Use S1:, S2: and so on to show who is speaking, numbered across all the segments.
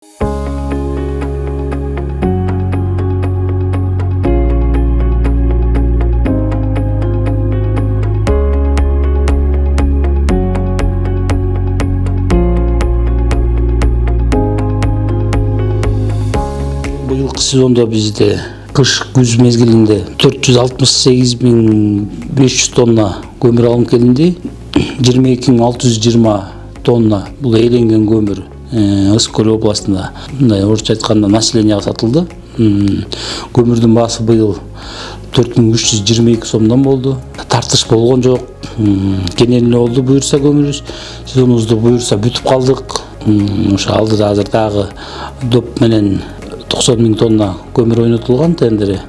S1: Быйылкы сезондо бизде кыш күз мезгилинде 468.500 тонна көмүр алынып келинди. 22.620 тонна бул эленген көмүр Ысык-Көл областында, мындай орусча айтканда, населенияга сатылды. Көмүрдүн баасы быйыл 4.322 сомдон болду. Тартыш болгон жок. Кенелине болду буюрса көмүрүбүз. Сезонубузду буюрса бүтүп калдык. Ошо алдыда азыр дагы доп менен 90.000 тонна көмүр ойнотулган тендери.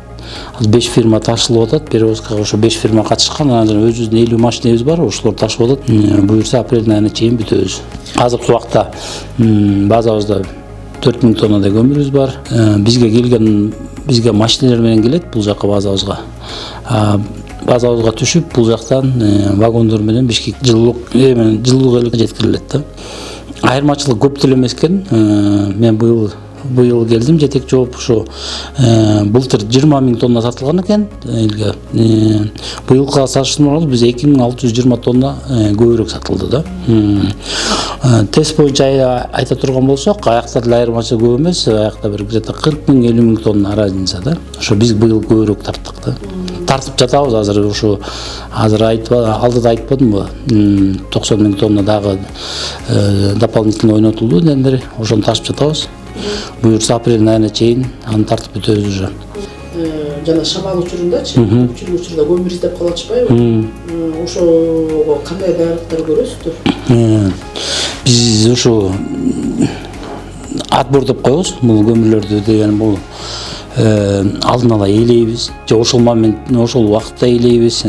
S1: 5 фирма ташылып атат. Перевозкага ошо 5 фирма катышкан. Анан өзүбүздүн 50 машинебиз бар, ошолор ташып атат. Буюрса апрелдин айына чейин бүтөбүз. Азыркы убакта базабызда 4.000 тоннадай көмүрүбүз бар. Бизге машиналар менен келет бул жака базабызга. Базабызга түшүп, бул жактан вагондор менен Бишкек жылуулук эле жеткирилет да. Айырмачылык көп деле эмес экен. Мен быйыл келдим, жетекчи болуп, ошо былтыр 20.000 тонна сатылган экен элге. Быйылкыга салыштырмалуу биз 2.620 тонна көбүрөөк сатылды да. Тест боюнча айта турган болсок, аякта деле айырмачылык көп эмес, аякта бир где-то 40.000-50.000 тонна разница да. Ошо биз быйыл көбүрөөк тарттык да. Тартып жатабыз азыр, ошо азыр алдыда айтпадымбы, 90.000 тонна дагы дополнительно ойнотулду дендери, ошону ташып жатабыз. Буюрса апрелдин айына чейин аны тартып бүтөбүз уже.
S2: Жана шамал учурундачы, көпчүлүк учурда көмүр издеп кала атышпайбы? Ошого кандай даярдыктар көрөсүздөр?
S1: Биз ошо отбор деп коебуз. Бул көмүрлөрдү деген бул алдын ала ээлейбиз, же ошол убакытта ээлейбиз.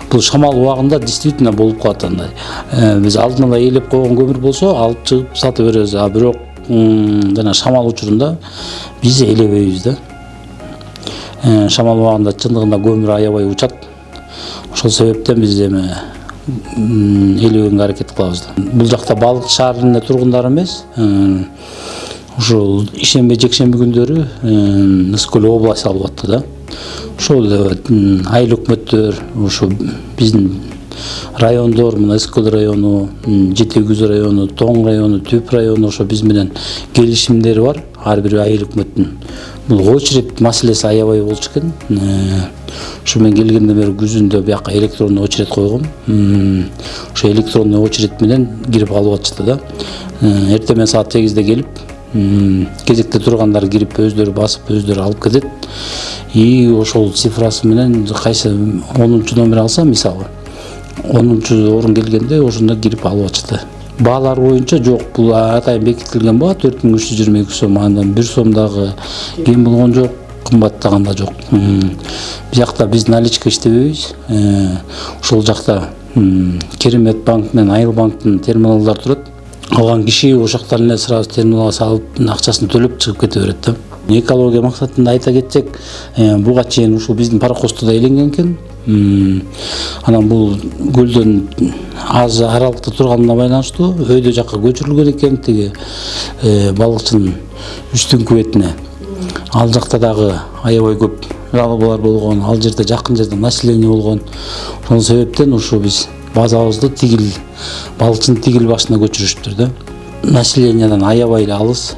S1: Бул шамал убагында действительно болуп калат андай. Биз алдын ала ээлеп койгон көмүр болсо алып чыгып сатып беребиз. А бирок жана шамал учурунда биз ээлебейбиз да. Шамал убагында чындыгында көмүр аябай учат. Ошол себептен биз ээлебегенге аракет кылабыз. Бул жакта балык шаарынын тургундары эмес. Ушул ишемби жекшемби күндөрү Ысык-Көл областы алып атты да. Ошол айыл өкмөттөр, ошо биздин райондор, мына Ысык-Көл району, Жети-Күз району, Тоң району, Түп району, ошо биз менен келишимдери бар. Ар бир айыл өкмөттүн. Бул очередь маселеси аябай болчу экен. Ошо мен келгенден бери күзүндө бияка электронный очередь койгом. Ошо электронный очередь менен кирип алып атышты да. Эртең саат 8-де келип, кезекте тургандар кирип өздөрү басып, өздөрү алып кетет. И ошол цифрасы менен кайсы 10-чу номер алса, мисалы 10-чу орун келгенде ошондо кирип алып атышты. Баалар боюнча жок, бул атайын бекитилген баа 4.322 сом, андан 1 сом дагы кем болгон жок, кымбаттаган да жок. Бул жакта биз наличка иштебейбиз. Ошол жакта Керемет банк менен Айыл банктын терминалдар турат. Алган киши ошол жактан эле сразу терминалга салып, акчасын төлөп чыгып кете берет да. Экология максатында айта кетсек, буга чейин ушул биздин пароходдо да эленген экен. Анан бул көлдөн аз аралыкта турганына байланыштуу өйдө жакка көчүрүлгөн экен, тиги балыкчынын үстүңкү бетине. Ал жакта дагы аябай көп жалобалар болгон, ал жерде жакын жерде население болгон. Ошол себептен ушу биз базабызды тигил, балыкчынын тигил башына көчүрүштүр да. Населениядан аябай эле алыс.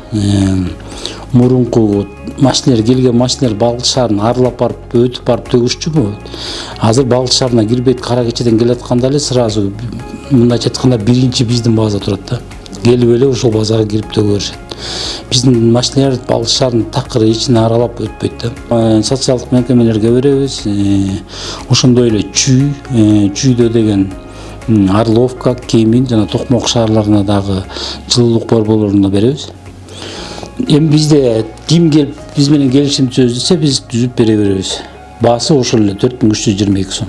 S1: Мурунку машиналар келген машиналар балык шаарын арылап барып, өтүп барып төгүшчүмү? Азыр балык шаарына кирбейт, кара кечеден келатканда эле сразу мындайча айтканда биринчи биздин база турат да. Келип эле ошол базага кирип төгө беришет. Биздин машиналар балык шаарынын такыры ичине аралап өтпөйт да. Социалдык мекемелерге беребиз. Ошондой эле Чүйдө деген Орловка, Кемин жана Токмок шаарларына дагы жылуулук борборлоруна беребиз. Эми бизде ким келип биз менен келишим түзөсө биз түзүп бере беребиз. Баасы ошол эле 4.322 сом.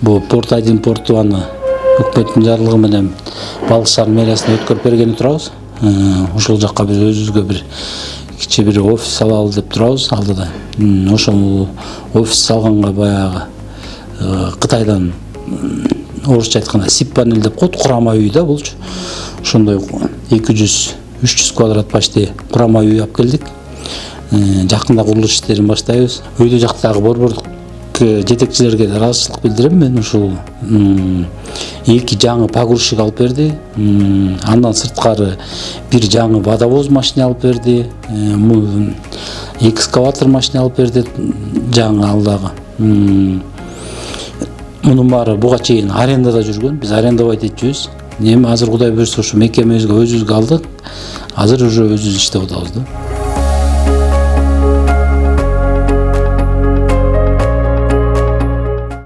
S1: Бул Порт Айдын порту аны өкмөттүн жарлыгы менен балык шаар мэриясына өткөрүп бергени турабыз. Ошол жакка биз өзүбүзгө бир кичи бир офис алалы деп турабыз алдыда. Ошол офис салганга баягы Кытайдан орусча айтканда сип панель деп коет, курама үй да булчу. Ошондой 200 300 квадрат почти курама үй алып келдик. Жакында курулуш иштерин баштайбыз. Өйдө жактагы борбордук жетекчилерге да ыраазычылык билдирем. Мен ушул 2 жаңы погрузчик алып берди. Андан сырткары бир жаңы водовоз машина алып берди. Экскаватор машина алып берди жаңы алдагы. Мунун баары буга чейин арендада жүргөн. Биз арендовать этчүбүз. Эми азыр Кудай буйрса ушу мекемебизге өзүбүзгө алдык. Азыр уже өзүбүз иштеп атабыз да.